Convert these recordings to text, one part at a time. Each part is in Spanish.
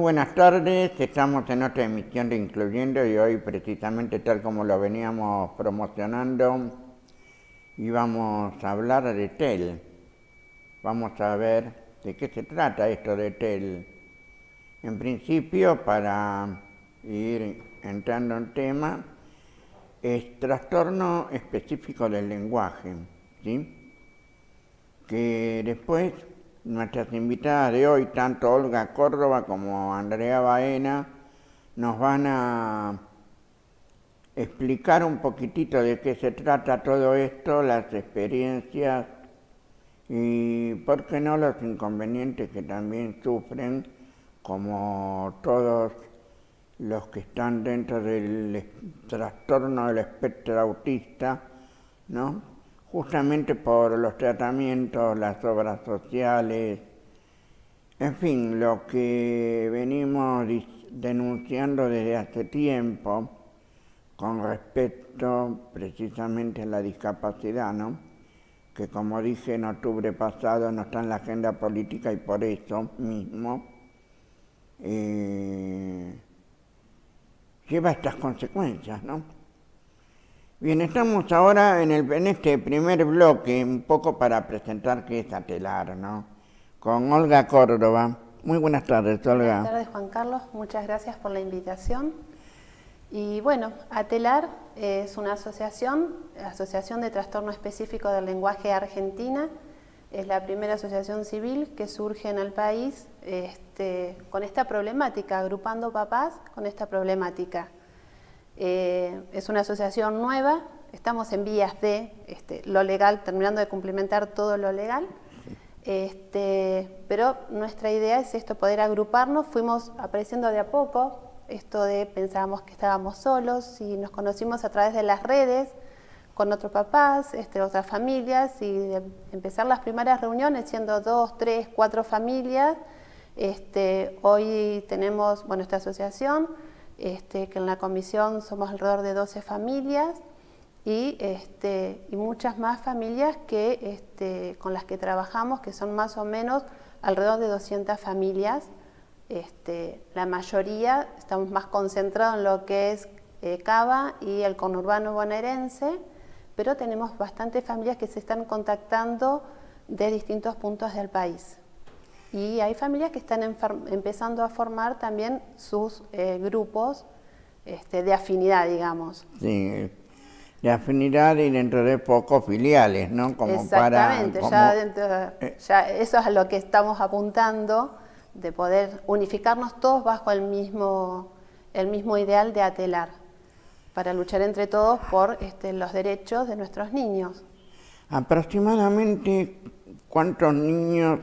buenas tardes, estamos en otra emisión de Incluyendo y hoy precisamente tal como lo veníamos promocionando íbamos a hablar de TEL. Vamos a ver de qué se trata esto de TEL. En principio, para ir entrando en tema, es trastorno específico del lenguaje, ¿sí? Que después nuestras invitadas de hoy, tanto Olga Córdoba como Andrea Baena, nos van a explicar un poquitito de qué se trata todo esto, las experiencias y, por qué no, los inconvenientes que también sufren, como todos los que están dentro del trastorno del espectro autista, ¿no? Justamente por los tratamientos, las obras sociales, en fin, lo que venimos denunciando desde hace tiempo con respecto precisamente a la discapacidad, ¿no? Que como dije en octubre pasado no está en la agenda política y por eso mismo lleva estas consecuencias, ¿no? Bien, estamos ahora en este primer bloque, un poco para presentar qué es Atelar, ¿no? Con Olga Córdoba. Muy buenas tardes, Olga. Buenas tardes, Juan Carlos. Muchas gracias por la invitación. Y bueno, Atelar es una asociación de Trastorno Específico del Lenguaje Argentina. Es la primera asociación civil que surge en el país con esta problemática, agrupando papás con esta problemática. Es una asociación nueva, estamos en vías de lo legal, terminando de cumplimentar todo lo legal, pero nuestra idea es poder agruparnos. Fuimos apareciendo de a poco, pensábamos que estábamos solos y nos conocimos a través de las redes, con otros papás, otras familias, y de empezar las primeras reuniones siendo 2, 3, 4 familias. Hoy tenemos, esta asociación, que en la comisión somos alrededor de 12 familias y muchas más familias con las que trabajamos, que son más o menos alrededor de 200 familias. La mayoría estamos más concentrados en lo que es Cava y el conurbano bonaerense, pero tenemos bastantes familias que se están contactando de distintos puntos del país. Y hay familias que están empezando a formar también sus grupos de afinidad, digamos. Sí, de afinidad y dentro de poco filiales, ¿no? Como exactamente, ya eso es a lo que estamos apuntando, de poder unificarnos todos bajo el mismo ideal de Atelar, para luchar entre todos por los derechos de nuestros niños. Aproximadamente, ¿cuántos niños,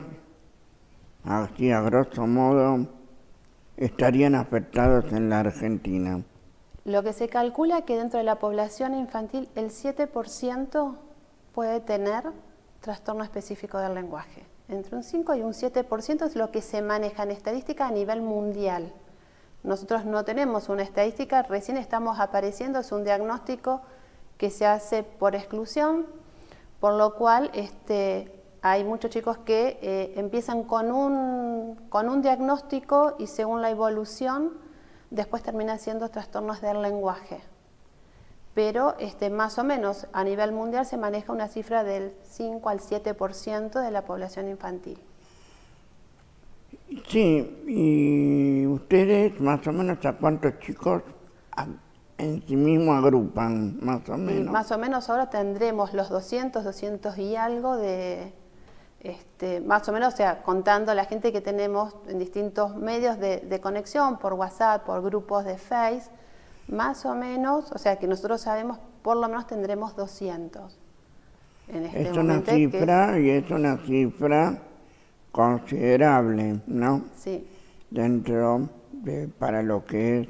así a grosso modo, estarían afectados en la Argentina? Lo que se calcula que dentro de la población infantil el 7% puede tener trastorno específico del lenguaje. Entre un 5 y un 7% es lo que se maneja en estadística a nivel mundial. Nosotros no tenemos una estadística, recién estamos apareciendo, es un diagnóstico que se hace por exclusión, por lo cual hay muchos chicos que empiezan con un diagnóstico y según la evolución después terminan siendo trastornos del lenguaje. Pero más o menos a nivel mundial se maneja una cifra del 5 al 7% de la población infantil. Sí, y ustedes más o menos a cuántos chicos en sí mismos agrupan, más o menos. Más o menos ahora tendremos los 200 y algo de, más o menos, o sea, contando la gente que tenemos en distintos medios de conexión, por WhatsApp, por grupos de Face, más o menos, o sea, que nosotros sabemos, por lo menos tendremos 200 en este momento. Es una cifra considerable, ¿no? Sí. Para lo que es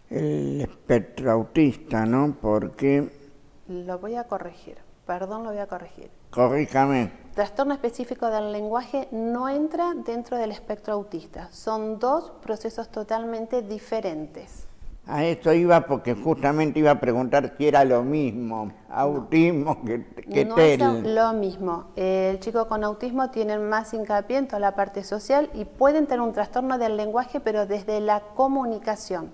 el espectro autista, ¿no? Porque... Lo voy a corregir, perdón, lo voy a corregir. Corríjame. Trastorno específico del lenguaje no entra dentro del espectro autista. Son dos procesos totalmente diferentes. A eso iba porque justamente iba a preguntar si era lo mismo, autismo que no TEL. es lo mismo. El chico con autismo tiene más hincapié en toda la parte social y pueden tener un trastorno del lenguaje, pero desde la comunicación.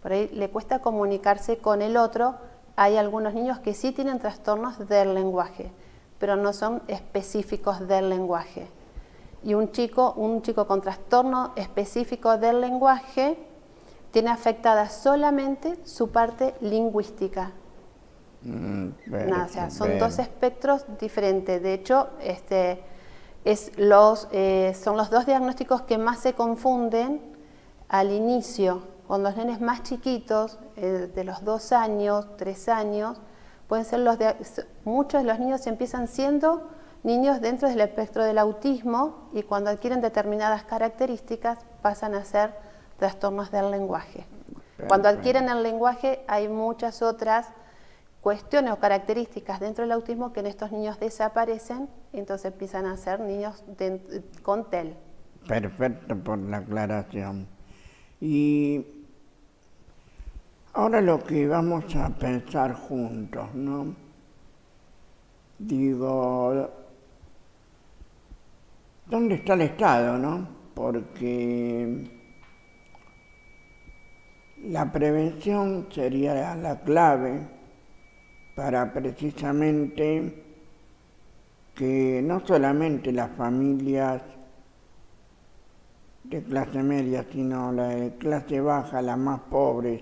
Por ahí le cuesta comunicarse con el otro. Hay algunos niños que sí tienen trastornos del lenguaje, pero no son específicos del lenguaje. Y un chico con trastorno específico del lenguaje tiene afectada solamente su parte lingüística. O sea, son dos espectros diferentes. De hecho, son los dos diagnósticos que más se confunden al inicio. Con los nenes más chiquitos, de los 2 años, 3 años, pueden ser muchos de los niños empiezan siendo niños dentro del espectro del autismo y cuando adquieren determinadas características pasan a ser trastornos del lenguaje. Cuando adquieren el lenguaje hay muchas otras cuestiones o características dentro del autismo que en estos niños desaparecen y entonces empiezan a ser niños con TEL. Perfecto por la aclaración. Y ahora lo que vamos a pensar juntos, ¿no? Digo, ¿dónde está el Estado, no? Porque la prevención sería la clave para precisamente que no solamente las familias de clase media, sino la de clase baja, las más pobres,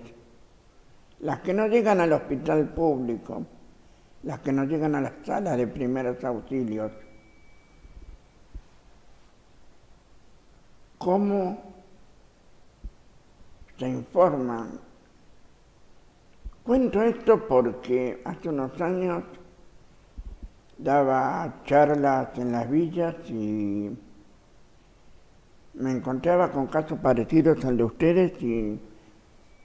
las que no llegan al hospital público, las que no llegan a las salas de primeros auxilios, ¿cómo se informan? Cuento esto porque hace unos años daba charlas en las villas y me encontraba con casos parecidos al de ustedes y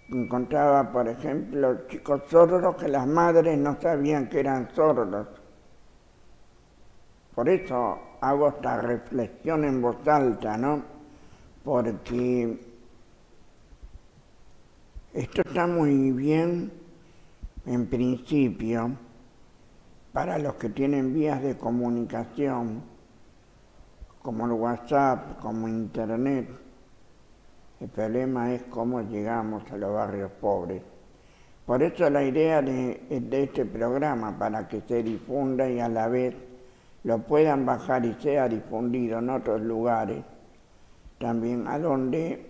encontraba, por ejemplo, chicos sordos que las madres no sabían que eran sordos. Por eso hago esta reflexión en voz alta, ¿no? Porque esto está muy bien, en principio, para los que tienen vías de comunicación, como el WhatsApp, como Internet. El problema es cómo llegamos a los barrios pobres. Por eso la idea de este programa, para que se difunda y a la vez lo puedan bajar y sea difundido en otros lugares, también a donde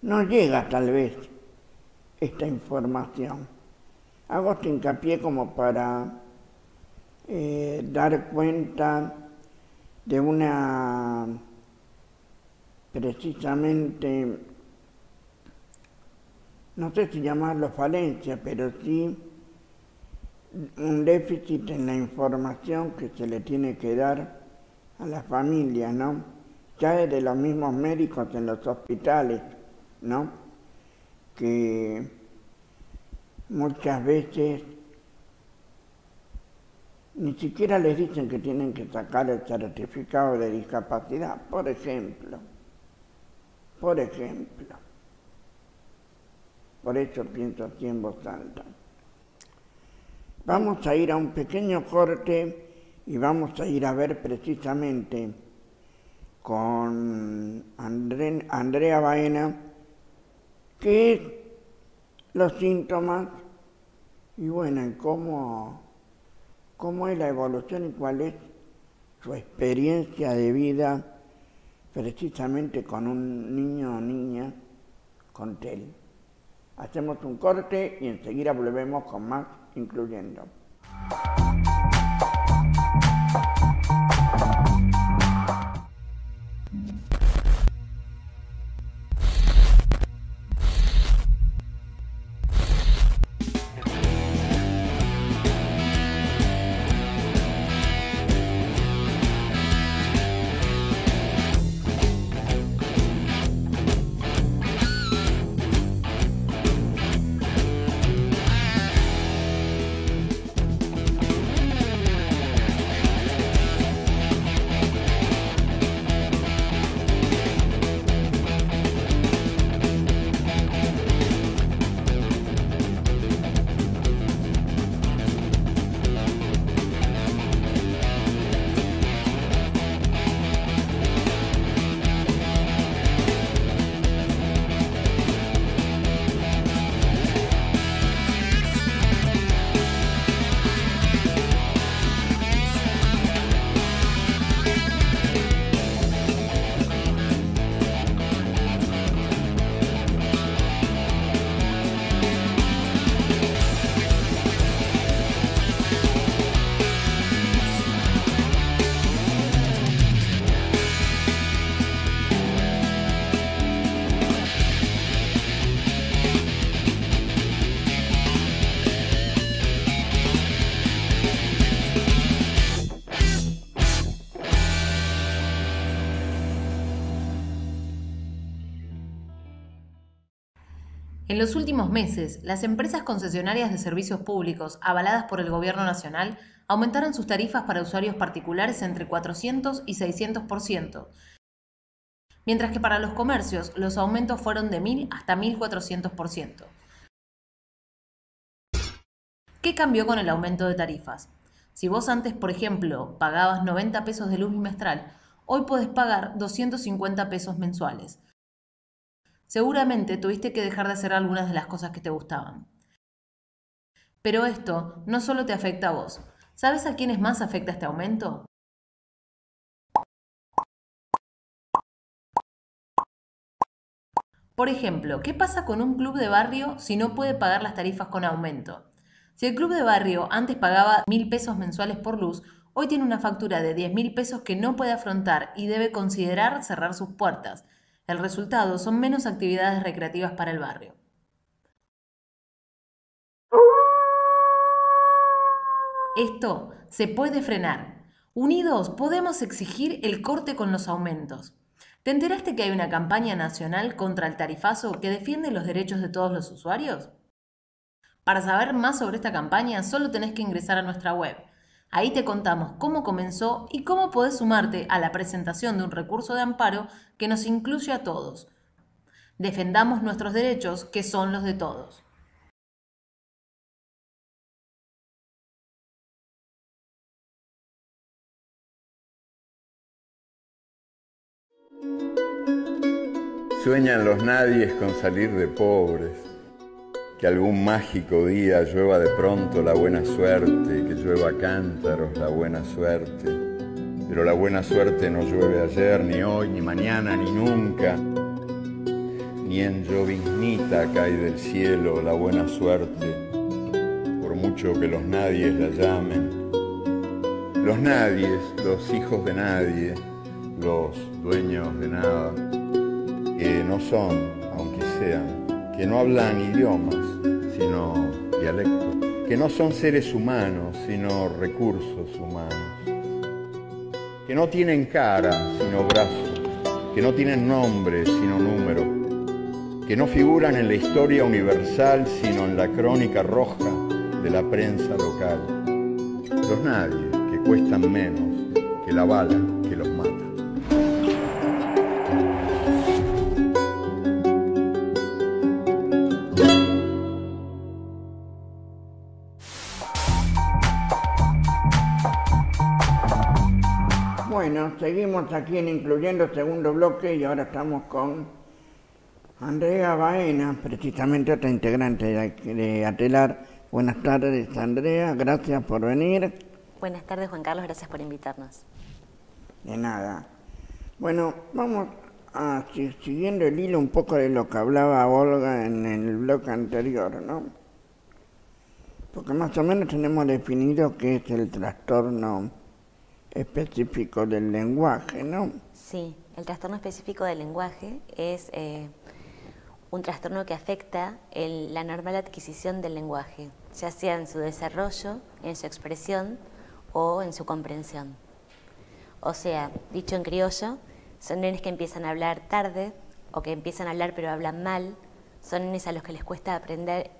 no llega tal vez esta información. Hago este hincapié como para dar cuenta de una, precisamente, no sé si llamarlo falencia, pero sí un déficit en la información que se le tiene que dar a las familias, ¿no? Ya desde los mismos médicos en los hospitales, ¿no? Que muchas veces ni siquiera les dicen que tienen que sacar el certificado de discapacidad, por ejemplo. Por eso pienso así en voz alta. Vamos a ir a un pequeño corte y vamos a ir a ver precisamente con Andrea Baena qué es los síntomas y bueno, cómo es la evolución y cuál es su experiencia de vida precisamente con un niño o niña con TEL. Hacemos un corte y enseguida volvemos con más Incluyendo. En los últimos meses, las empresas concesionarias de servicios públicos avaladas por el Gobierno Nacional aumentaron sus tarifas para usuarios particulares entre 400 y 600%, mientras que para los comercios los aumentos fueron de 1.000 hasta 1.400%. ¿Qué cambió con el aumento de tarifas? Si vos antes, por ejemplo, pagabas 90 pesos de luz bimestral, hoy podés pagar 250 pesos mensuales. Seguramente tuviste que dejar de hacer algunas de las cosas que te gustaban. Pero esto no solo te afecta a vos. ¿Sabes a quiénes más afecta este aumento? Por ejemplo, ¿qué pasa con un club de barrio si no puede pagar las tarifas con aumento? Si el club de barrio antes pagaba 1.000 pesos mensuales por luz, hoy tiene una factura de 10.000 pesos que no puede afrontar y debe considerar cerrar sus puertas. El resultado son menos actividades recreativas para el barrio. Esto se puede frenar. Unidos podemos exigir el corte con los aumentos. ¿Te enteraste que hay una campaña nacional contra el tarifazo que defiende los derechos de todos los usuarios? Para saber más sobre esta campaña, solo tenés que ingresar a nuestra web. Ahí te contamos cómo comenzó y cómo podés sumarte a la presentación de un recurso de amparo que nos incluye a todos. Defendamos nuestros derechos, que son los de todos. Sueñan los nadies con salir de pobres, que algún mágico día llueva de pronto la buena suerte, que llueva a cántaros la buena suerte. Pero la buena suerte no llueve ayer, ni hoy, ni mañana, ni nunca. Ni en lloviznita cae del cielo la buena suerte, por mucho que los nadies la llamen. Los nadies, los hijos de nadie, los dueños de nada, que no son, aunque sean, que no hablan idiomas, sino dialectos, que no son seres humanos, sino recursos humanos, que no tienen cara, sino brazos, que no tienen nombre, sino número, que no figuran en la historia universal, sino en la crónica roja de la prensa local. Los nadies, que cuestan menos que la bala que los mata. Bueno, seguimos aquí en Incluyendo, segundo bloque, y ahora estamos con Andrea Baena, precisamente otra integrante de Atelar. Buenas tardes, Andrea, gracias por venir. Buenas tardes, Juan Carlos, gracias por invitarnos. De nada. Bueno, vamos a siguiendo el hilo un poco de lo que hablaba Olga en el bloque anterior, ¿no? Porque más o menos tenemos definido qué es el trastorno específico del lenguaje, ¿no? Sí, el trastorno específico del lenguaje es un trastorno que afecta la normal adquisición del lenguaje, ya sea en su desarrollo, en su expresión o en su comprensión. O sea, dicho en criollo, son nenes que empiezan a hablar tarde o que empiezan a hablar pero hablan mal, son nenes a los que les cuesta aprender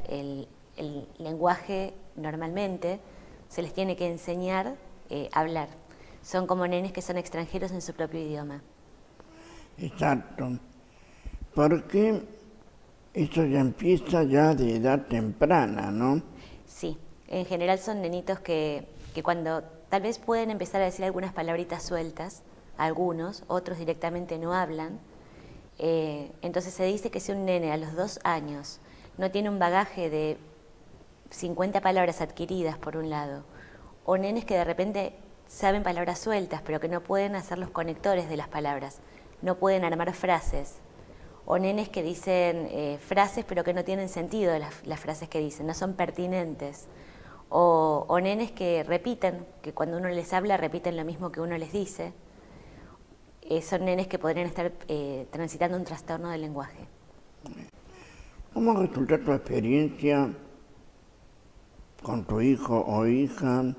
el lenguaje normalmente, se les tiene que enseñar a hablar. Son como nenes que son extranjeros en su propio idioma. Exacto. Porque eso ya empieza ya de edad temprana, ¿no? Sí, en general son nenitos que cuando tal vez pueden empezar a decir algunas palabritas sueltas, algunos, otros directamente no hablan. Entonces se dice que si un nene a los 2 años no tiene un bagaje de 50 palabras adquiridas por un lado, o nenes que de repente saben palabras sueltas pero que no pueden hacer los conectores de las palabras, no pueden armar frases, o nenes que dicen frases pero que no tienen sentido las frases que dicen, no son pertinentes, o nenes que repiten, que cuando uno les habla repiten lo mismo que uno les dice. Son nenes que podrían estar transitando un trastorno del lenguaje. ¿Cómo resulta tu experiencia con tu hijo o hija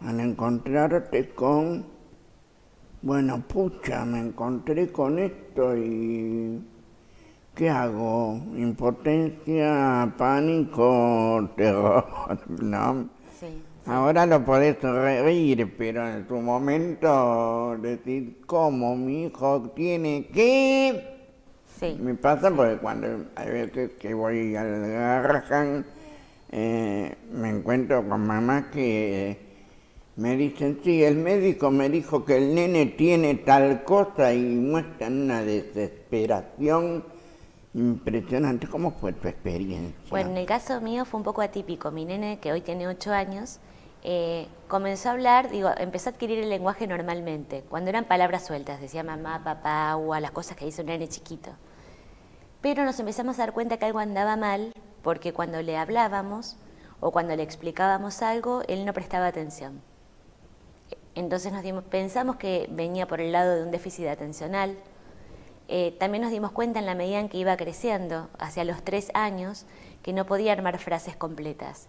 al encontrarte con, bueno, pucha, me encontré con esto y ¿Qué hago? Impotencia, pánico, terror, ¿no? Sí. Ahora lo podés reír, pero en su momento decir, ¿cómo mi hijo tiene que...? Sí. Me pasa porque cuando hay veces que voy al Garrahan, me encuentro con mamás que me dicen, sí, el médico me dijo que el nene tiene tal cosa y muestran una desesperación impresionante. ¿Cómo fue tu experiencia? Bueno, en el caso mío fue un poco atípico. Mi nene, que hoy tiene 8 años, comenzó a hablar, empezó a adquirir el lenguaje normalmente. Cuando eran palabras sueltas, decía mamá, papá, agua, las cosas que dice un nene chiquito. Pero nos empezamos a dar cuenta que algo andaba mal, porque cuando le hablábamos o cuando le explicábamos algo, él no prestaba atención. Entonces pensamos que venía por el lado de un déficit atencional. También nos dimos cuenta en la medida en que iba creciendo, hacia los 3 años, que no podía armar frases completas.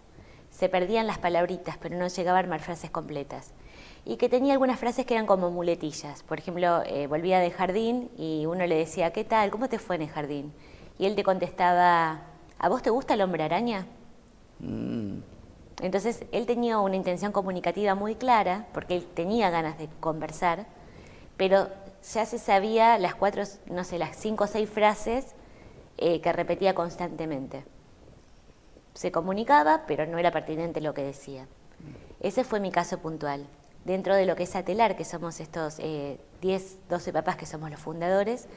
Se perdían las palabritas, pero no llegaba a armar frases completas. Y que tenía algunas frases que eran como muletillas. Por ejemplo, volvía del jardín y uno le decía, ¿qué tal? ¿Cómo te fue en el jardín? Y él te contestaba, ¿a vos te gusta el hombre araña? Entonces, él tenía una intención comunicativa muy clara, porque él tenía ganas de conversar, pero ya se sabía las 5 o 6 frases que repetía constantemente. Se comunicaba, pero no era pertinente lo que decía. Ese fue mi caso puntual. Dentro de lo que es Atelar, que somos estos 10, 12 papás que somos los fundadores,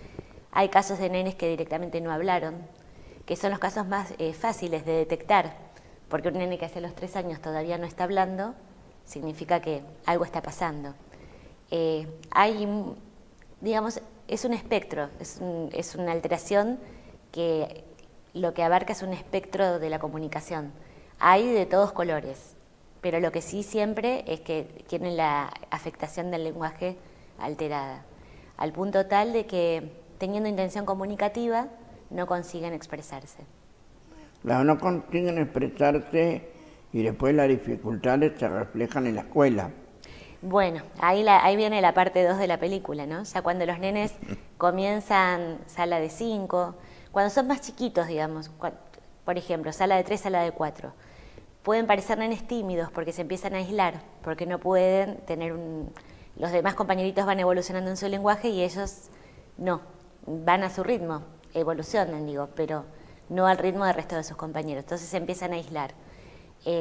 hay casos de nenes que directamente no hablaron, que son los casos más fáciles de detectar, porque un nene que hace los 3 años todavía no está hablando, significa que algo está pasando. Digamos, es un espectro, es una alteración que lo que abarca es un espectro de la comunicación. Hay de todos colores, pero lo que sí siempre es que tienen la afectación del lenguaje alterada, al punto tal de que teniendo intención comunicativa no consiguen expresarse. No consiguen expresarse y después las dificultades se reflejan en la escuela. Bueno, ahí viene la parte 2 de la película, ¿no? Ya cuando los nenes comienzan sala de 5, cuando son más chiquitos, digamos, por ejemplo, sala de 3, sala de 4, pueden parecer nenes tímidos porque se empiezan a aislar, porque no pueden tener los demás compañeritos van evolucionando en su lenguaje y ellos no, van a su ritmo, evolucionan, pero no al ritmo del resto de sus compañeros, entonces se empiezan a aislar.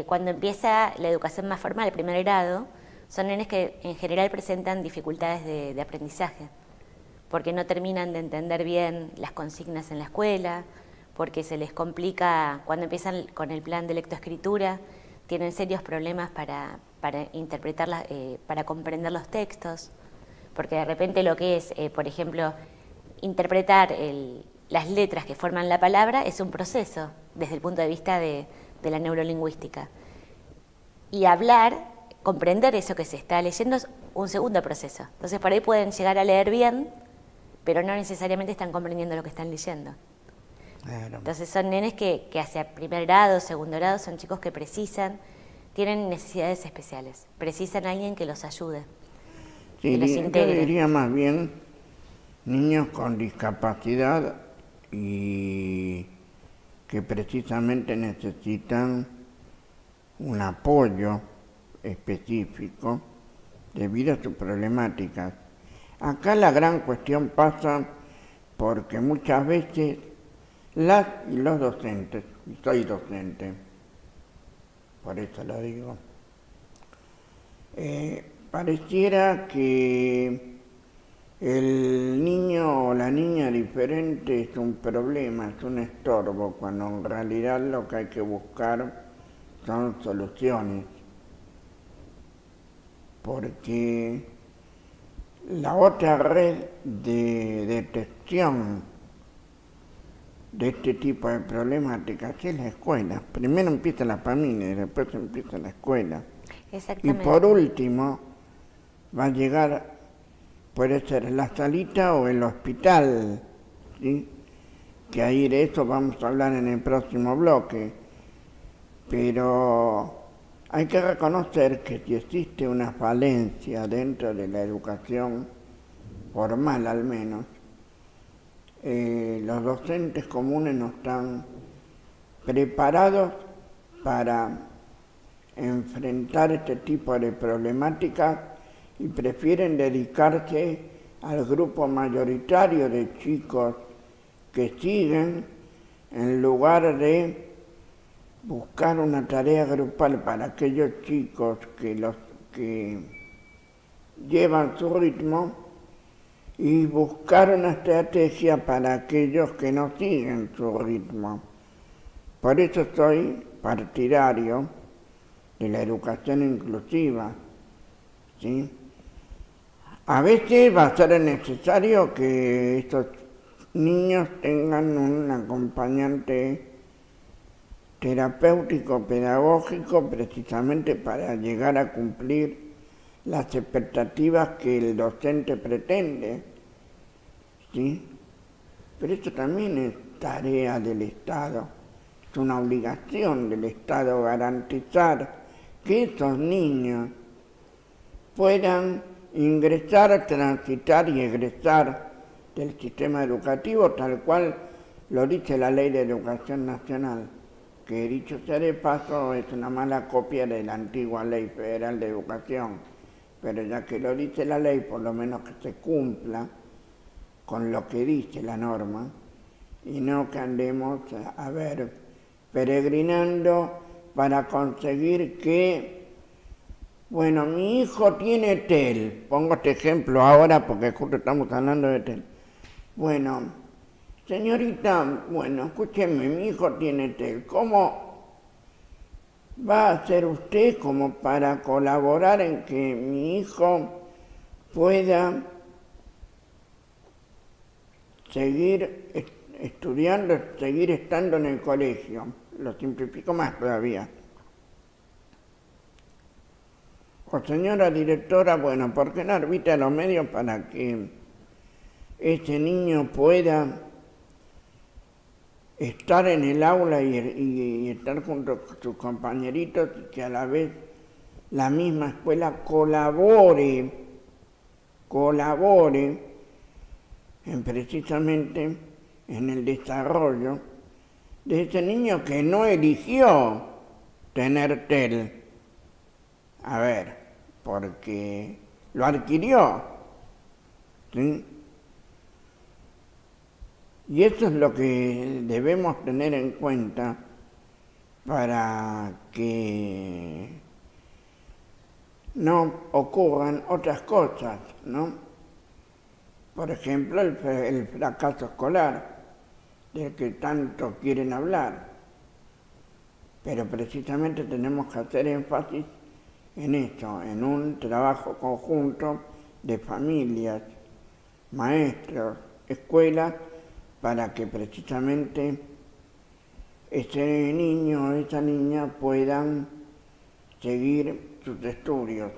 Cuando empieza la educación más formal, el primer grado, son nenes que en general presentan dificultades de aprendizaje, porque no terminan de entender bien las consignas en la escuela, porque se les complica, cuando empiezan con el plan de lectoescritura, tienen serios problemas para interpretar, para comprender los textos, porque de repente lo que es, por ejemplo, interpretar las letras que forman la palabra es un proceso desde el punto de vista de la neurolingüística. Y hablar, comprender eso que se está leyendo es un segundo proceso. Entonces por ahí pueden llegar a leer bien, pero no necesariamente están comprendiendo lo que están leyendo. Claro. Entonces son nenes que hacia primer grado, segundo grado, son chicos que tienen necesidades especiales, precisan a alguien que los ayude, sí, que los integre. Yo diría más bien niños con discapacidad y que precisamente necesitan un apoyo específico debido a sus problemáticas. Acá la gran cuestión pasa porque muchas veces las y los docentes, y soy docente, por eso lo digo, pareciera que el niño o la niña diferente es un problema, es un estorbo, cuando en realidad lo que hay que buscar son soluciones. Porque la otra red de detección de este tipo de problemáticas es la escuela. Primero empieza la familia y después empieza la escuela. Exactamente. Y por último va a llegar, puede ser la salita o el hospital, ¿sí? Que ahí de eso vamos a hablar en el próximo bloque. Pero hay que reconocer que si existe una falencia dentro de la educación formal al menos, los docentes comunes no están preparados para enfrentar este tipo de problemáticas y prefieren dedicarse al grupo mayoritario de chicos que siguen en lugar de buscar una tarea grupal para aquellos chicos que llevan su ritmo y buscar una estrategia para aquellos que no siguen su ritmo. Por eso soy partidario de la educación inclusiva, ¿sí? A veces va a ser necesario que estos niños tengan un acompañante terapéutico, pedagógico, precisamente para llegar a cumplir las expectativas que el docente pretende, ¿sí? Pero esto también es tarea del Estado, es una obligación del Estado garantizar que esos niños puedan ingresar, transitar y egresar del sistema educativo tal cual lo dice la Ley de Educación Nacional, que dicho sea de paso es una mala copia de la antigua Ley Federal de Educación, pero ya que lo dice la ley, por lo menos que se cumpla con lo que dice la norma y no que andemos a ver peregrinando para conseguir que, bueno, mi hijo tiene TEL, pongo este ejemplo ahora porque justo estamos hablando de TEL. Bueno, señorita, bueno, escúcheme, mi hijo tiene TEL, ¿cómo va a hacer usted como para colaborar en que mi hijo pueda seguir estudiando, seguir estando en el colegio? Lo simplifico más todavía. O señora directora, bueno, ¿por qué no arbitra los medios para que ese niño pueda estar en el aula y estar junto con sus compañeritos y que a la vez la misma escuela colabore precisamente en el desarrollo de ese niño que no eligió tener TEL? A ver, porque lo adquirió, ¿sí? Y eso es lo que debemos tener en cuenta para que no ocurran otras cosas, ¿no? Por ejemplo, el fracaso escolar, del que tanto quieren hablar. Pero precisamente tenemos que hacer énfasis en esto, en un trabajo conjunto de familias, maestros, escuelas, para que precisamente ese niño o esa niña puedan seguir sus estudios.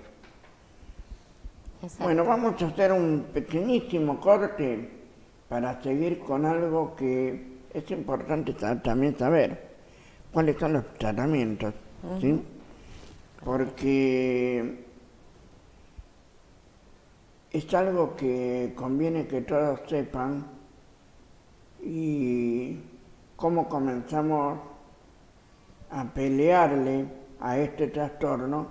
Exacto. Bueno, vamos a hacer un pequeñísimo corte para seguir con algo que es importante también saber, cuáles son los tratamientos, ¿sí? Porque es algo que conviene que todos sepan. Y cómo comenzamos a pelearle a este trastorno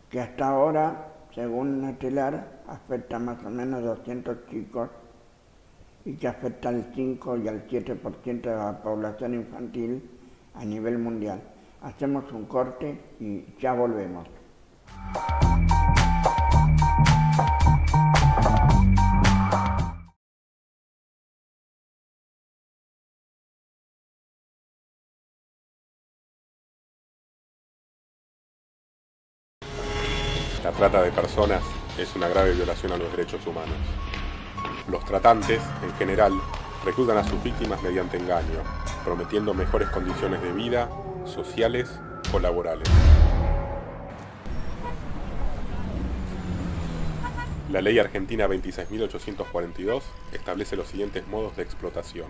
que hasta ahora, según Natelar, afecta más o menos 200 chicos y que afecta al 5 y al 7% de la población infantil a nivel mundial. Hacemos un corte y ya volvemos. La trata de personas es una grave violación a los derechos humanos. Los tratantes, en general, reclutan a sus víctimas mediante engaño, prometiendo mejores condiciones de vida, sociales o laborales. La ley argentina 26.842 establece los siguientes modos de explotación.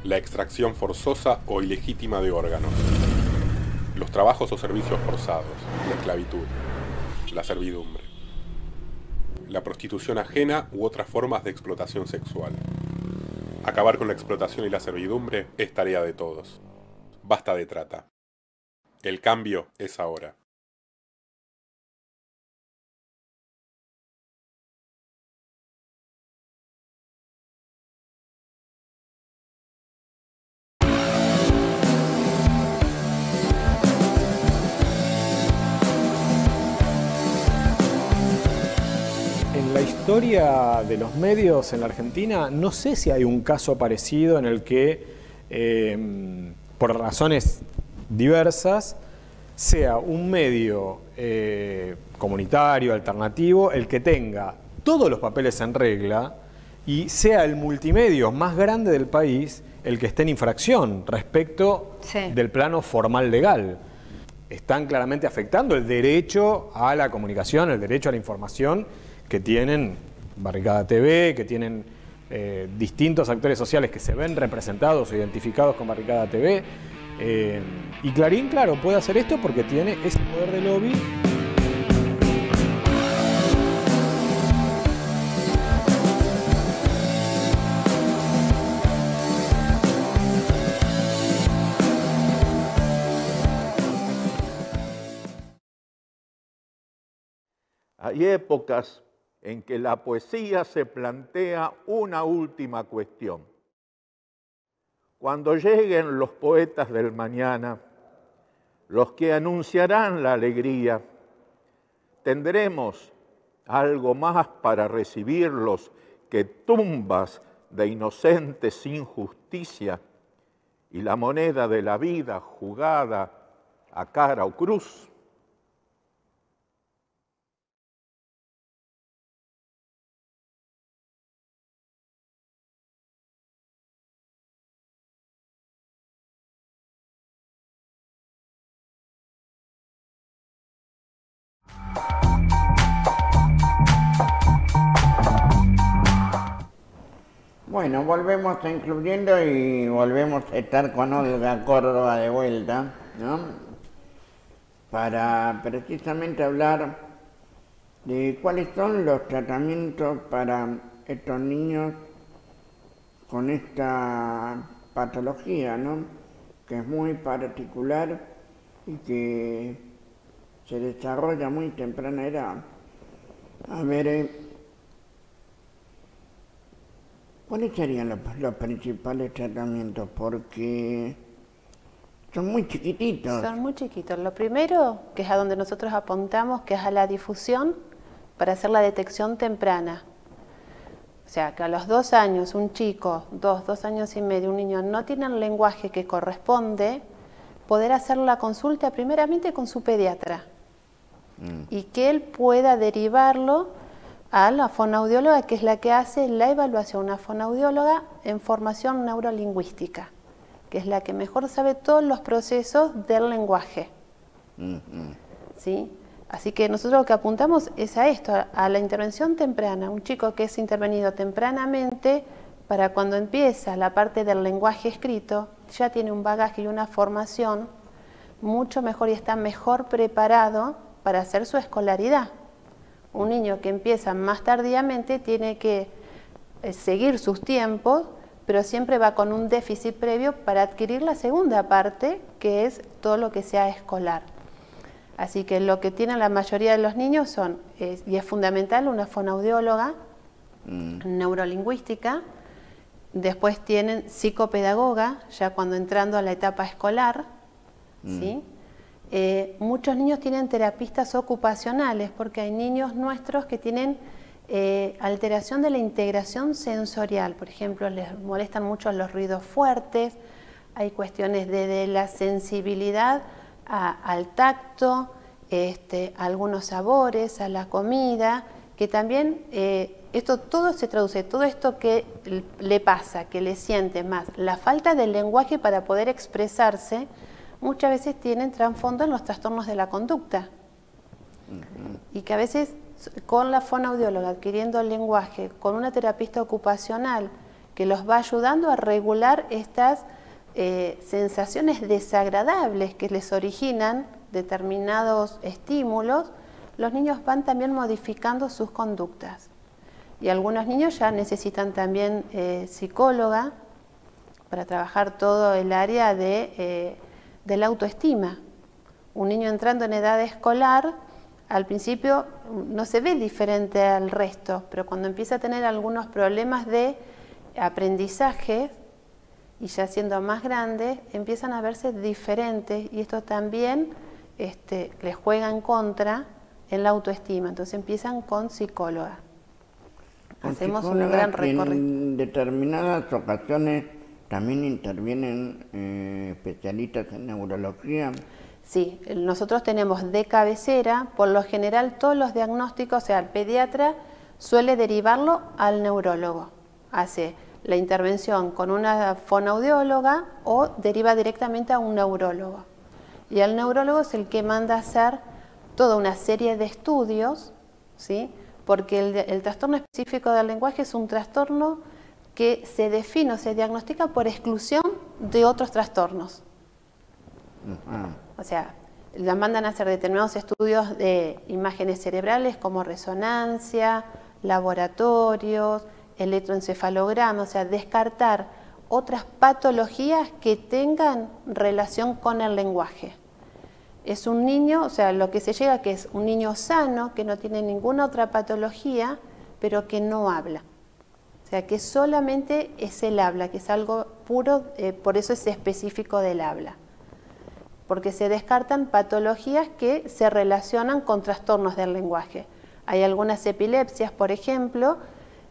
La extracción forzosa o ilegítima de órganos. Los trabajos o servicios forzados, la esclavitud, la servidumbre. la prostitución ajena u otras formas de explotación sexual. Acabar con la explotación y la servidumbre es tarea de todos. Basta de trata. El cambio es ahora. En la historia de los medios en la Argentina, no sé si hay un caso parecido en el que, por razones diversas, sea un medio comunitario, alternativo, el que tenga todos los papeles en regla y sea el multimedio más grande del país el que esté en infracción respecto del plano formal legal. Están claramente afectando el derecho a la comunicación, el derecho a la información que tienen Barricada TV, que tienen distintos actores sociales que se ven representados o identificados con Barricada TV. Y Clarín, claro, puede hacer esto porque tiene ese poder de lobby. Hay épocas en que la poesía se plantea una última cuestión. Cuando lleguen los poetas del mañana, los que anunciarán la alegría, tendremos algo más para recibirlos que tumbas de inocentes sin justicia y la moneda de la vida jugada a cara o cruz. Bueno, volvemos a Incluyendo y volvemos a estar con Olga Córdoba de vuelta, ¿no? Para precisamente hablar de cuáles son los tratamientos para estos niños con esta patología, ¿no? Que es muy particular y que se desarrolla a muy temprana edad. A ver, ¿cuáles serían los principales tratamientos? Porque son muy chiquititos. Son muy chiquitos. Lo primero, que es a donde nosotros apuntamos, que es a la difusión para hacer la detección temprana. O sea, que a los 2 años, un chico, 2 años y medio, un niño no tiene el lenguaje que corresponde, poder hacer la consulta primeramente con su pediatra. Y que él pueda derivarlo a la fonoaudióloga, que es la que hace la evaluación, una fonoaudióloga en formación neurolingüística, que es la que mejor sabe todos los procesos del lenguaje. ¿Sí? Así que nosotros lo que apuntamos es a esto, a la intervención temprana. Un chico que es intervenido tempranamente, para cuando empieza la parte del lenguaje escrito, ya tiene un bagaje y una formación mucho mejor y está mejor preparado para hacer su escolaridad. Un niño que empieza más tardíamente tiene que seguir sus tiempos, pero siempre va con un déficit previo para adquirir la segunda parte, que es todo lo que sea escolar. Así que lo que tienen la mayoría de los niños son, y es fundamental, una fonoaudióloga neurolingüística. Después tienen psicopedagoga, ya cuando entrando a la etapa escolar, ¿sí? Muchos niños tienen terapistas ocupacionales, porque hay niños nuestros que tienen alteración de la integración sensorial. Por ejemplo, les molestan mucho los ruidos fuertes, hay cuestiones de la sensibilidad al tacto, algunos sabores, a la comida, que también esto todo se traduce, todo esto que le pasa, que le siente más, la falta de lenguaje para poder expresarse, muchas veces tienen trasfondo en los trastornos de la conducta. Y que a veces con la fonoaudióloga adquiriendo el lenguaje, con una terapista ocupacional que los va ayudando a regular estas sensaciones desagradables que les originan determinados estímulos, los niños van también modificando sus conductas. Y algunos niños ya necesitan también psicóloga para trabajar todo el área de la autoestima. Un niño entrando en edad escolar, al principio no se ve diferente al resto, pero cuando empieza a tener algunos problemas de aprendizaje, y ya siendo más grandes, empiezan a verse diferentes, y esto también les juega en contra en la autoestima. Entonces empiezan con psicóloga. Hacemos un gran recorrido. En determinadas ocasiones también intervienen especialistas en neurología. Sí, nosotros tenemos de cabecera, por lo general todos los diagnósticos, o sea, el pediatra suele derivarlo al neurólogo. Hace la intervención con una fonoaudióloga o deriva directamente a un neurólogo. Y el neurólogo es el que manda a hacer toda una serie de estudios, ¿sí? Porque el trastorno específico del lenguaje es un trastorno que se define o se diagnostica por exclusión de otros trastornos. O sea, la mandan a hacer determinados estudios de imágenes cerebrales como resonancia, laboratorios, electroencefalograma, o sea, descartar otras patologías que tengan relación con el lenguaje. Es un niño, o sea, lo que se llega que es un niño sano, que no tiene ninguna otra patología, pero que no habla. O sea, que solamente es el habla, que es algo puro, por eso es específico del habla. Porque se descartan patologías que se relacionan con trastornos del lenguaje. Hay algunas epilepsias, por ejemplo,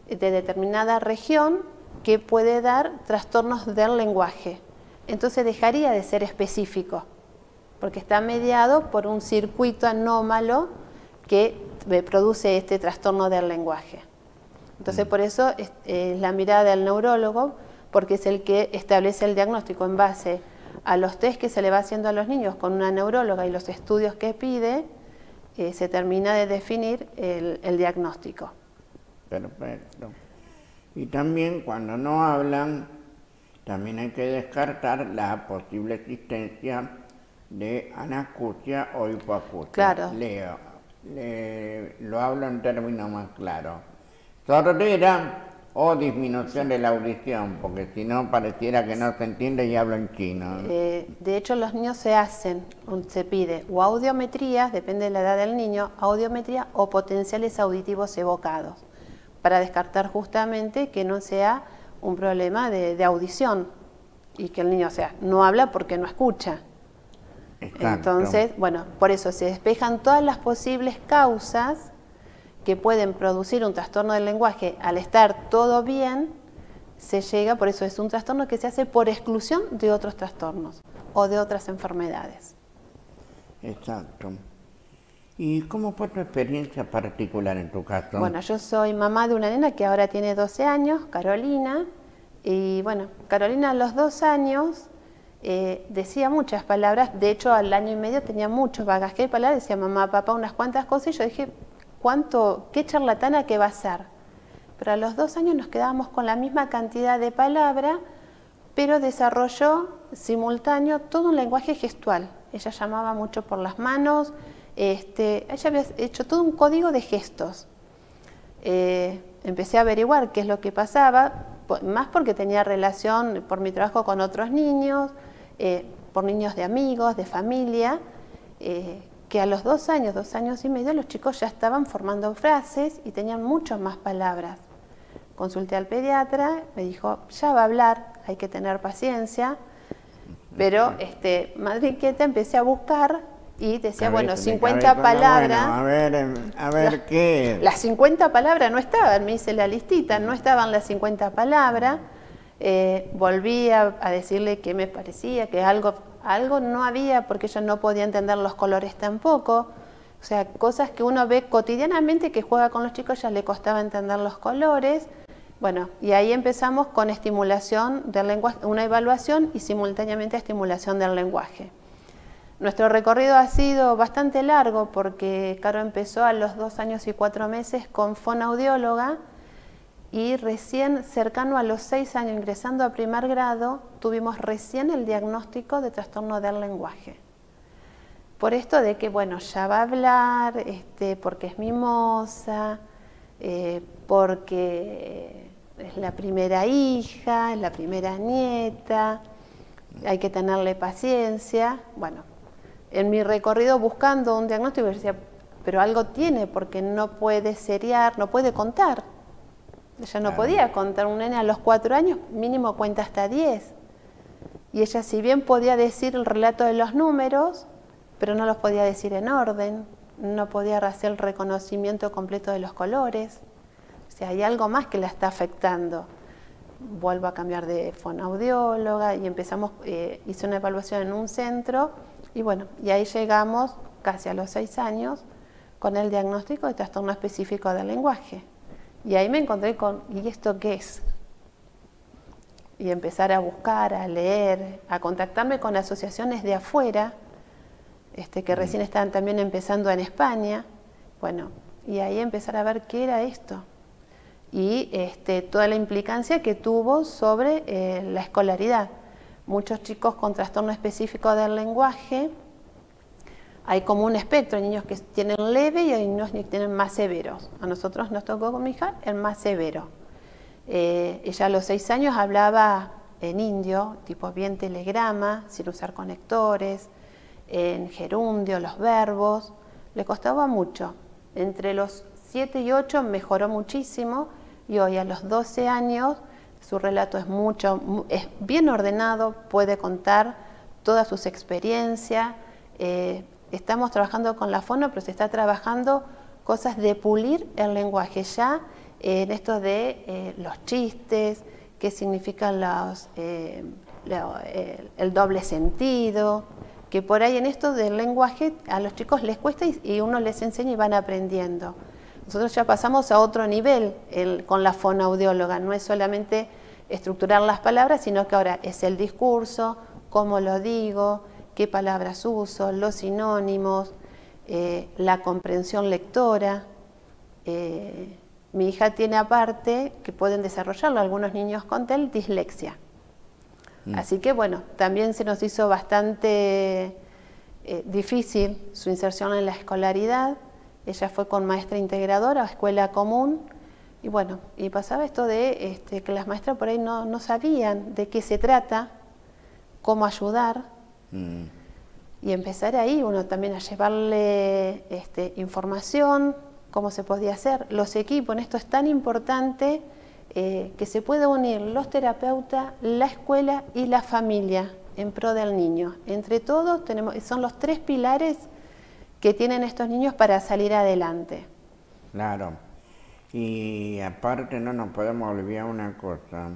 de determinada región que puede dar trastornos del lenguaje. Entonces dejaría de ser específico, porque está mediado por un circuito anómalo que produce este trastorno del lenguaje. Entonces por eso es la mirada del neurólogo, porque es el que establece el diagnóstico en base a los test que se le va haciendo a los niños con una neuróloga y los estudios que pide, se termina de definir el diagnóstico. Perfecto. Y también cuando no hablan, también hay que descartar la posible existencia de anacusia o hipoacusia. Claro. Lo hablo en términos más claros. Sordera o disminución de la audición, porque si no pareciera que no se entiende y hablo en chino. De hecho, los niños se pide o audiometría, depende de la edad del niño, audiometría o potenciales auditivos evocados, para descartar justamente que no sea un problema de audición y que el niño, o sea, no habla porque no escucha. Exacto. Entonces, bueno, por eso se despejan todas las posibles causas que pueden producir un trastorno del lenguaje. Al estar todo bien, se llega, por eso es un trastorno que se hace por exclusión de otros trastornos o de otras enfermedades. Exacto. ¿Y cómo fue tu experiencia particular en tu caso? Bueno, yo soy mamá de una nena que ahora tiene 12 años, Carolina, y bueno, Carolina a los 2 años decía muchas palabras, de hecho al año y medio tenía mucho bagaje de palabras, decía mamá, papá, unas cuantas cosas, y yo dije, qué charlatana que va a ser. Pero a los 2 años nos quedábamos con la misma cantidad de palabras, pero desarrolló simultáneo todo un lenguaje gestual. Ella llamaba mucho por las manos, ella había hecho todo un código de gestos. Empecé a averiguar qué es lo que pasaba, más porque tenía relación por mi trabajo con otros niños, por niños de amigos, de familia, que a los 2 años, 2 años y medio, los chicos ya estaban formando frases y tenían muchas más palabras. Consulté al pediatra, me dijo, ya va a hablar, hay que tener paciencia, pero madre inquieta, empecé a buscar y decía, bueno, 50 palabras. Bueno, a ver qué. Las 50 palabras no estaban, me hice la listita, no estaban las 50 palabras. Volví a decirle qué me parecía, que algo no había, porque ella no podía entender los colores tampoco. O sea, cosas que uno ve cotidianamente que juega con los chicos, ya le costaba entender los colores. Bueno, y ahí empezamos con estimulación del lenguaje, una evaluación y simultáneamente estimulación del lenguaje. Nuestro recorrido ha sido bastante largo porque Caro empezó a los 2 años y 4 meses con fonoaudióloga y recién cercano a los 6 años, ingresando a primer grado, tuvimos recién el diagnóstico de trastorno del lenguaje. por esto de que, bueno, ya va a hablar, porque es mimosa, porque es la primera hija, es la primera nieta, hay que tenerle paciencia. Bueno, en mi recorrido buscando un diagnóstico, yo decía, pero algo tiene, porque no puede seriar, no puede contar. Ella no podía contar, un nene a los 4 años mínimo cuenta hasta 10. Y ella, si bien podía decir el relato de los números, pero no los podía decir en orden, no podía hacer el reconocimiento completo de los colores. O sea, hay algo más que la está afectando. Vuelvo a cambiar de fonoaudióloga y empezamos, hice una evaluación en un centro y bueno, y ahí llegamos casi a los 6 años con el diagnóstico de trastorno específico del lenguaje. Y ahí me encontré con, ¿y esto qué es? Y empezar a buscar, a leer, a contactarme con asociaciones de afuera, que recién estaban también empezando en España. Bueno, y ahí empezar a ver qué era esto. Y toda la implicancia que tuvo sobre la escolaridad. Muchos chicos con trastorno específico del lenguaje, hay como un espectro, hay niños que tienen leve y hay niños que tienen más severos. A nosotros nos tocó con mi hija el más severo. Ella a los 6 años hablaba en indio, tipo bien telegrama, sin usar conectores, en gerundio, los verbos, le costaba mucho. Entre los 7 y 8 mejoró muchísimo y hoy a los 12 años su relato es bien ordenado, puede contar todas sus experiencias. Estamos trabajando con la fono, pero se está trabajando cosas de pulir el lenguaje ya, en esto de los chistes, qué significan el doble sentido, que por ahí en esto del lenguaje a los chicos les cuesta y uno les enseña y van aprendiendo. Nosotros ya pasamos a otro nivel con la fonoaudióloga, no es solamente estructurar las palabras, sino que ahora es el discurso, cómo lo digo, qué palabras uso, los sinónimos, la comprensión lectora. Mi hija tiene aparte, que pueden desarrollarlo algunos niños con TEL, dislexia. Así que bueno, también se nos hizo bastante difícil su inserción en la escolaridad. Ella fue con maestra integradora a escuela común y bueno, y pasaba esto de que las maestras por ahí no sabían de qué se trata, cómo ayudar. Y empezar ahí uno también a llevarle información, cómo se podía hacer. Los equipos, en esto es tan importante que se puede unir los terapeutas, la escuela y la familia en pro del niño. Entre todos son los 3 pilares que tienen estos niños para salir adelante. Claro. Y aparte no nos podemos olvidar una cosa.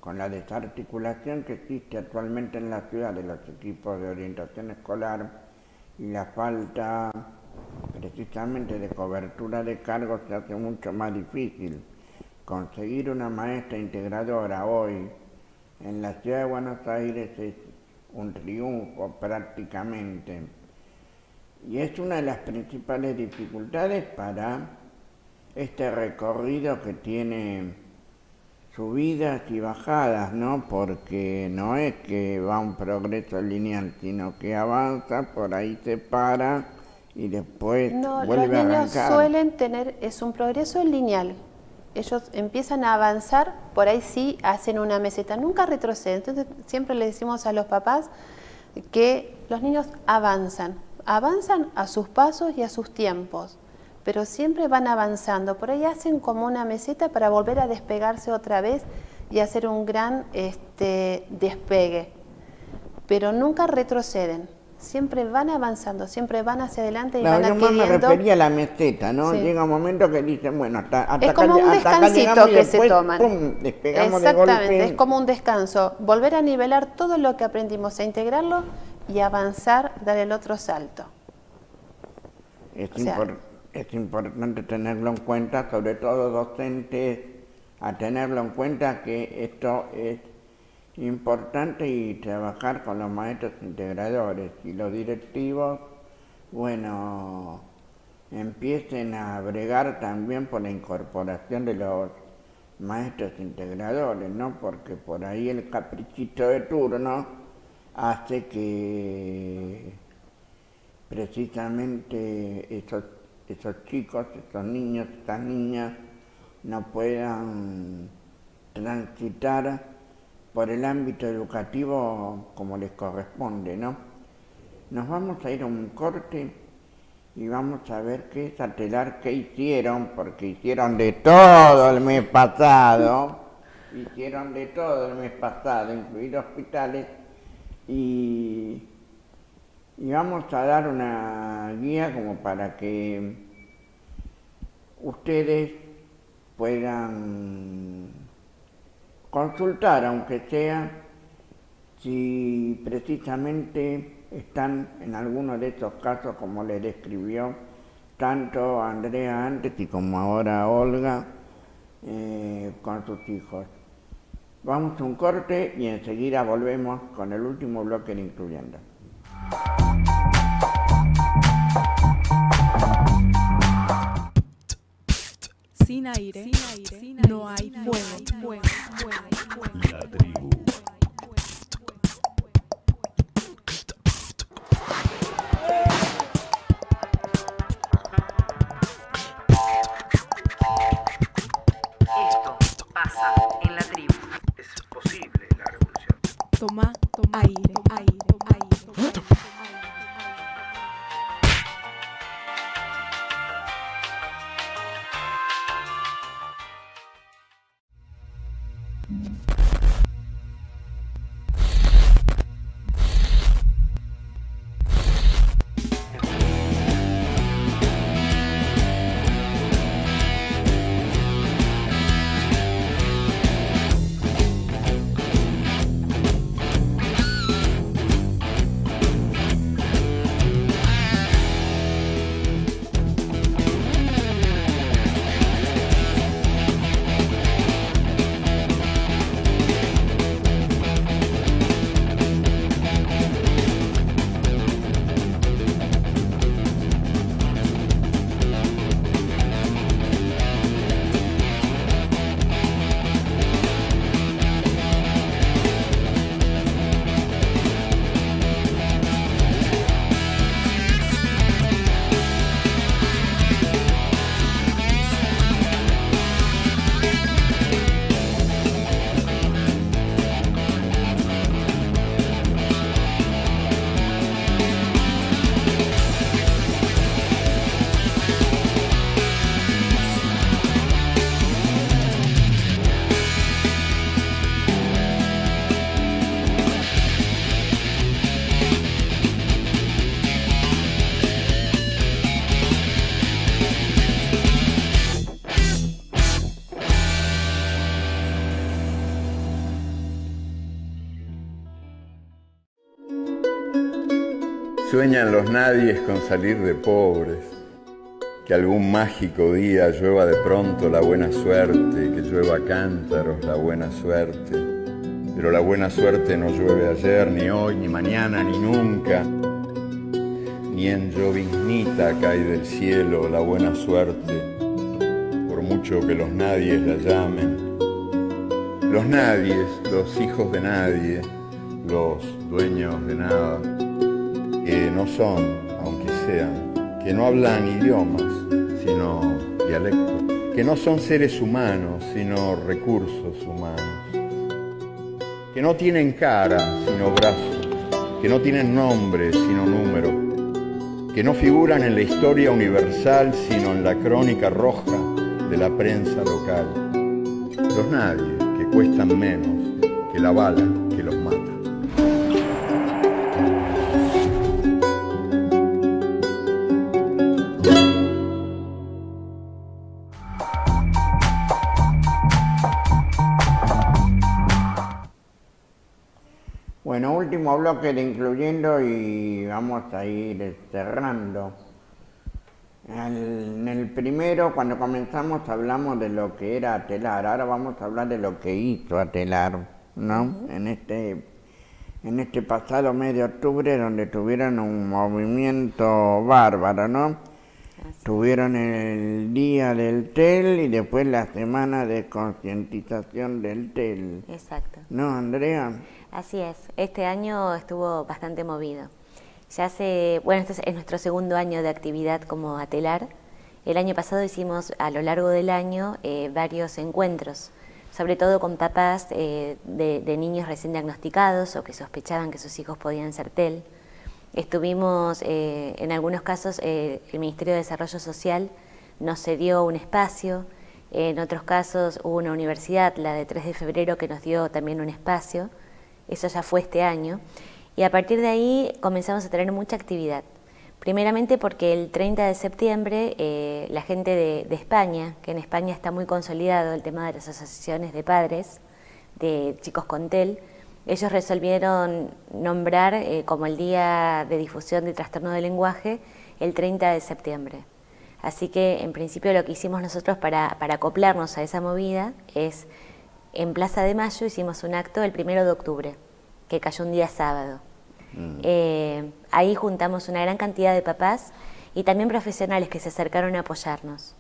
Con la desarticulación que existe actualmente en la ciudad de los equipos de orientación escolar y la falta precisamente de cobertura de cargos, se hace mucho más difícil. Conseguir una maestra integradora hoy en la ciudad de Buenos Aires es un triunfo prácticamente. Y es una de las principales dificultades para este recorrido que tiene subidas y bajadas, ¿no? Porque no es que va un progreso lineal, sino que avanza, por ahí se para y después vuelve a arrancar. Los niños suelen tener, es un progreso lineal. Ellos empiezan a avanzar, por ahí sí hacen una meseta, nunca retroceden. Entonces siempre le decimos a los papás que los niños avanzan a sus pasos y a sus tiempos, pero siempre van avanzando. Por ahí hacen como una meseta para volver a despegarse otra vez y hacer un gran despegue, pero nunca retroceden. Siempre van avanzando, siempre van hacia adelante y van adquiriendo. Yo me refería a la meseta, ¿no? Sí. Llega un momento que dicen, bueno, hasta es como un descansito que se toman. ¡Pum! Despegamos exactamente, de golpe. Es como un descanso. Volver a nivelar todo lo que aprendimos, a integrarlo y avanzar, dar el otro salto. Es importante tenerlo en cuenta, sobre todo docentes, a tenerlo en cuenta que esto es importante y trabajar con los maestros integradores y los directivos, bueno, empiecen a bregar también por la incorporación de los maestros integradores, ¿no? Porque por ahí el caprichito de turno hace que precisamente esos chicos, esos niños, estas niñas no puedan transitar por el ámbito educativo como les corresponde, ¿no? Nos vamos a ir a un corte y vamos a ver qué es Atelar, qué hicieron, porque hicieron de todo el mes pasado, incluidos hospitales, y vamos a dar una guía como para que ustedes puedan consultar, aunque sea, si precisamente están en alguno de esos casos como les describió tanto Andrea antes y como ahora Olga con sus hijos. Vamos a un corte y enseguida volvemos con el último bloque de Incluyendo. Sin aire, no hay fuego. La tribu. Esto pasa en la tribu. Es posible la revolución. Toma aire. Sueñan los nadies con salir de pobres, que algún mágico día llueva de pronto la buena suerte, que llueva cántaros la buena suerte. Pero la buena suerte no llueve ayer, ni hoy, ni mañana, ni nunca. Ni en lloviznita cae del cielo la buena suerte, por mucho que los nadies la llamen. Los nadies, los hijos de nadie, los dueños de nada, que no son, aunque sean, que no hablan idiomas, sino dialectos, que no son seres humanos, sino recursos humanos, que no tienen cara, sino brazos, que no tienen nombre, sino número, que no figuran en la historia universal, sino en la crónica roja de la prensa local. Los nadies, que cuestan menos que la bala que los mata. Bueno, último bloque de Incluyendo y vamos a ir cerrando. En el primero, cuando comenzamos, hablamos de lo que era Atelar. Ahora vamos a hablar de lo que hizo Atelar, ¿no? En este pasado mes de octubre, donde tuvieron un movimiento bárbaro, ¿no? Tuvieron el día del TEL y después la semana de concientización del TEL. Exacto. ¿No, Andrea? Así es, este año estuvo bastante movido. Este es nuestro segundo año de actividad como Atelar. El año pasado hicimos a lo largo del año varios encuentros, sobre todo con papás de niños recién diagnosticados o que sospechaban que sus hijos podían ser TEL. Estuvimos, en algunos casos, el Ministerio de Desarrollo Social nos cedió un espacio, en otros casos hubo una universidad, la de 3 de febrero, que nos dio también un espacio. Eso ya fue este año. Y a partir de ahí comenzamos a tener mucha actividad. Primeramente porque el 30 de septiembre la gente de España, que en España está muy consolidado el tema de las asociaciones de padres de chicos con TEL, ellos resolvieron nombrar como el Día de Difusión del Trastorno del Lenguaje el 30 de septiembre. Así que en principio lo que hicimos nosotros para acoplarnos a esa movida es, en Plaza de Mayo hicimos un acto el 1 de octubre, que cayó un día sábado. Ahí juntamos una gran cantidad de papás y también profesionales que se acercaron a apoyarnos.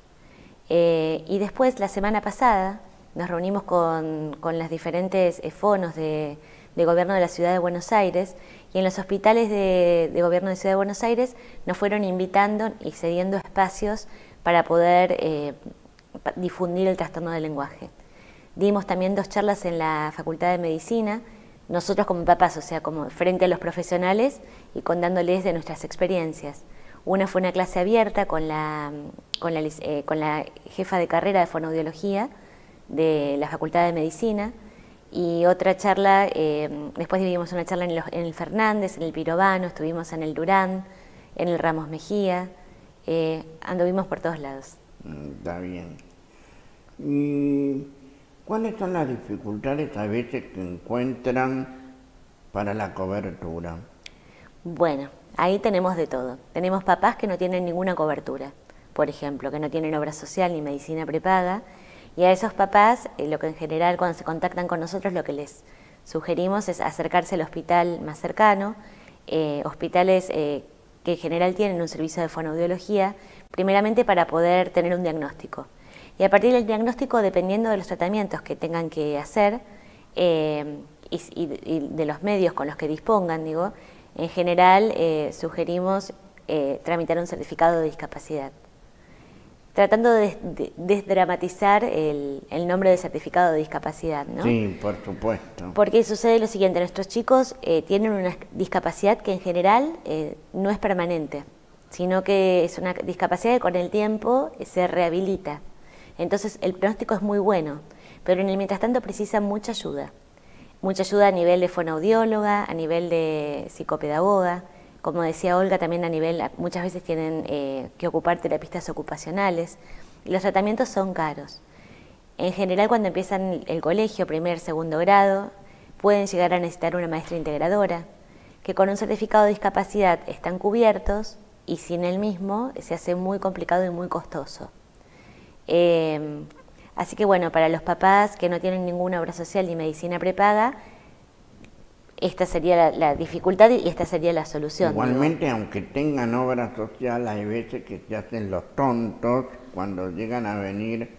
Y después, la semana pasada, nos reunimos con las diferentes fonos de gobierno de la Ciudad de Buenos Aires, y en los hospitales de gobierno de Ciudad de Buenos Aires nos fueron invitando y cediendo espacios para poder difundir el trastorno del lenguaje. Dimos también 2 charlas en la Facultad de Medicina, nosotros como papás, o sea, como frente a los profesionales y contándoles de nuestras experiencias. Una fue una clase abierta con la jefa de carrera de fonoaudiología de la Facultad de Medicina, y otra charla, después dimos una charla en el Fernández, en el Pirovano, estuvimos en el Durán, en el Ramos Mejía, anduvimos por todos lados. Está bien. ¿Y cuáles son las dificultades a veces que encuentran para la cobertura? Bueno, ahí tenemos de todo. Tenemos papás que no tienen ninguna cobertura, por ejemplo, que no tienen obra social ni medicina prepaga, y a esos papás, lo que en general cuando se contactan con nosotros, lo que les sugerimos es acercarse al hospital más cercano, hospitales que en general tienen un servicio de fonoaudiología, primeramente para poder tener un diagnóstico. Y a partir del diagnóstico, dependiendo de los tratamientos que tengan que hacer y de los medios con los que dispongan, digo, en general sugerimos tramitar un certificado de discapacidad, tratando de desdramatizar el nombre de certificado de discapacidad, ¿no? Sí, por supuesto. Porque sucede lo siguiente, nuestros chicos tienen una discapacidad que en general no es permanente, sino que es una discapacidad que con el tiempo se rehabilita. Entonces el pronóstico es muy bueno, pero en el mientras tanto precisan mucha ayuda a nivel de fonoaudióloga, a nivel de psicopedagoga, como decía Olga, también a nivel, muchas veces tienen que ocupar terapistas ocupacionales, y los tratamientos son caros. En general, cuando empiezan el colegio, 1er, 2º grado, pueden llegar a necesitar una maestra integradora, que con un certificado de discapacidad están cubiertos, y sin el mismo se hace muy complicado y muy costoso. Así que bueno, para los papás que no tienen ninguna obra social ni medicina prepaga, esta sería la dificultad y esta sería la solución. Igualmente, ¿no? Aunque tengan obra social, hay veces que se hacen los tontos cuando llegan a venir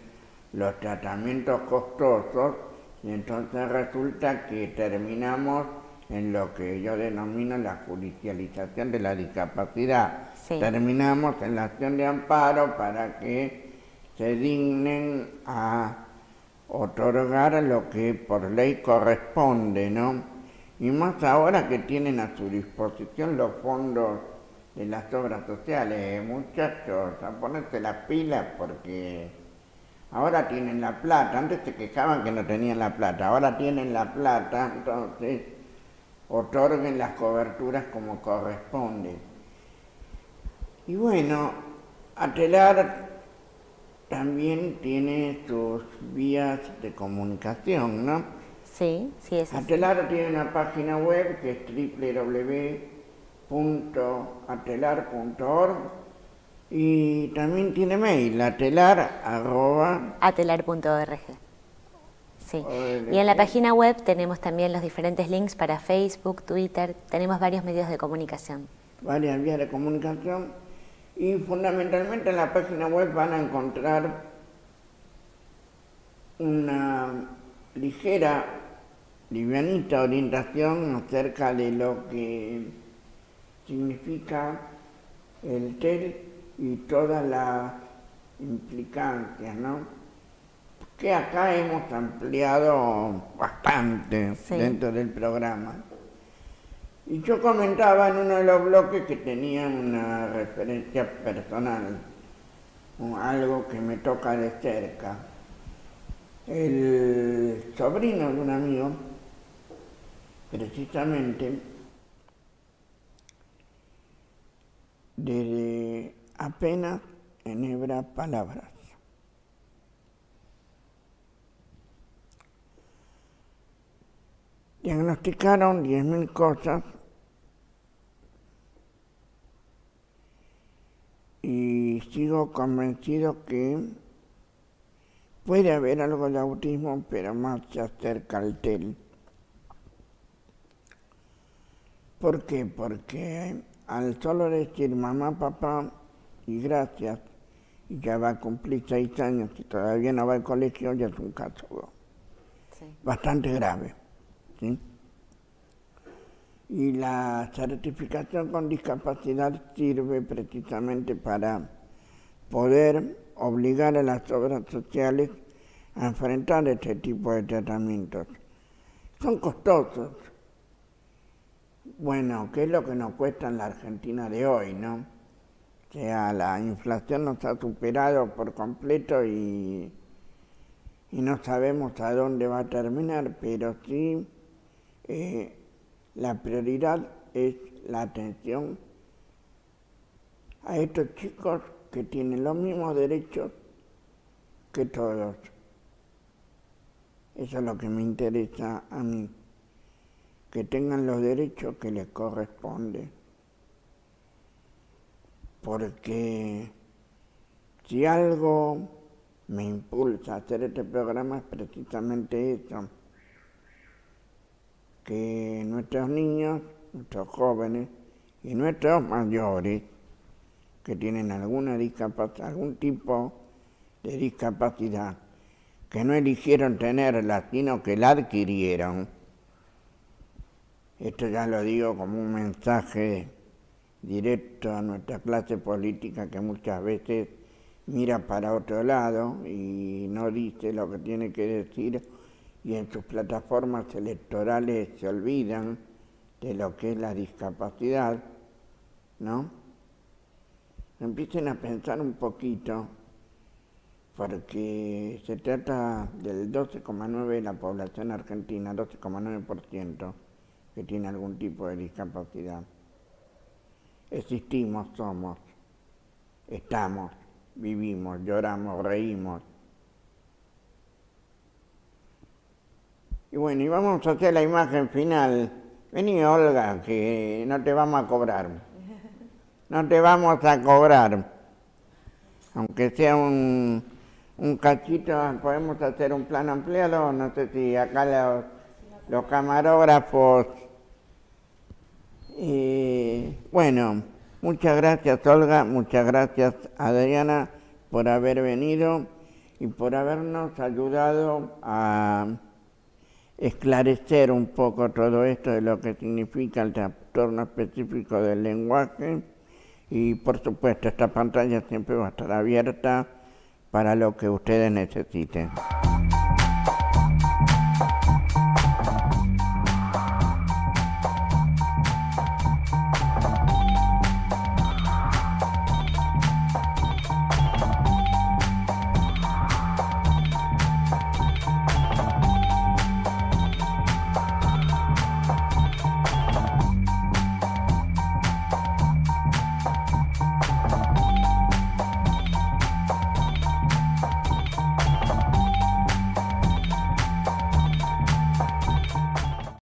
los tratamientos costosos, y entonces resulta que terminamos en lo que yo denomino la judicialización de la discapacidad. Sí. Terminamos en la acción de amparo para que se dignen a otorgar lo que por ley corresponde, ¿no? Y más ahora que tienen a su disposición los fondos de las obras sociales. Muchachos, a ponerse las pilas porque ahora tienen la plata. Antes se quejaban que no tenían la plata, ahora tienen la plata, entonces otorguen las coberturas como corresponde. Y bueno, Atelar también tiene sus vías de comunicación, ¿no? Sí, sí, es así. Atelar tiene una página web que es www.atelar.org, y también tiene mail, atelar@atelar.org. Sí. Y en la página web tenemos también los diferentes links para Facebook, Twitter, tenemos varios medios de comunicación. Varias vías de comunicación, y fundamentalmente en la página web van a encontrar una ligera livianita orientación acerca de lo que significa el TEL y todas las implicancias, ¿no? Que acá hemos ampliado bastante dentro del programa. Y yo comentaba en uno de los bloques que tenía una referencia personal, algo que me toca de cerca. El sobrino de un amigo, precisamente, desde apenas enhebra palabras. Diagnosticaron 10.000 cosas y sigo convencido que puede haber algo de autismo, pero más se acerca al TEL. ¿Por qué? Porque al solo decir mamá, papá y gracias, y ya va a cumplir 6 años y todavía no va al colegio, ya es un caso bastante grave. ¿Sí? Y la certificación con discapacidad sirve precisamente para poder obligar a las obras sociales a enfrentar este tipo de tratamientos. Son costosos. Bueno, ¿qué es lo que nos cuesta en la Argentina de hoy, no? O sea, la inflación nos ha superado por completo y no sabemos a dónde va a terminar, pero sí la prioridad es la atención a estos chicos que tienen los mismos derechos que todos. Eso es lo que me interesa a mí, que tengan los derechos que les corresponden. Porque si algo me impulsa a hacer este programa es precisamente eso, que nuestros niños, nuestros jóvenes y nuestros mayores que tienen alguna discapacidad, algún tipo de discapacidad, que no eligieron tenerla, sino que la adquirieron. Esto ya lo digo como un mensaje directo a nuestra clase política que muchas veces mira para otro lado y no dice lo que tiene que decir, y en sus plataformas electorales se olvidan de lo que es la discapacidad, ¿no? Empiecen a pensar un poquito, porque se trata del 12,9% de la población argentina, 12,9%, que tiene algún tipo de discapacidad. Existimos, somos, estamos, vivimos, lloramos, reímos. Y bueno, y vamos a hacer la imagen final. Vení, Olga, que no te vamos a cobrar. No te vamos a cobrar. Aunque sea un cachito, podemos hacer un plano ampliado. No sé si acá los camarógrafos. Bueno, muchas gracias, Olga, muchas gracias, Adriana, por haber venido y por habernos ayudado a esclarecer un poco todo esto de lo que significa el trastorno específico del lenguaje. Y por supuesto, esta pantalla siempre va a estar abierta para lo que ustedes necesiten.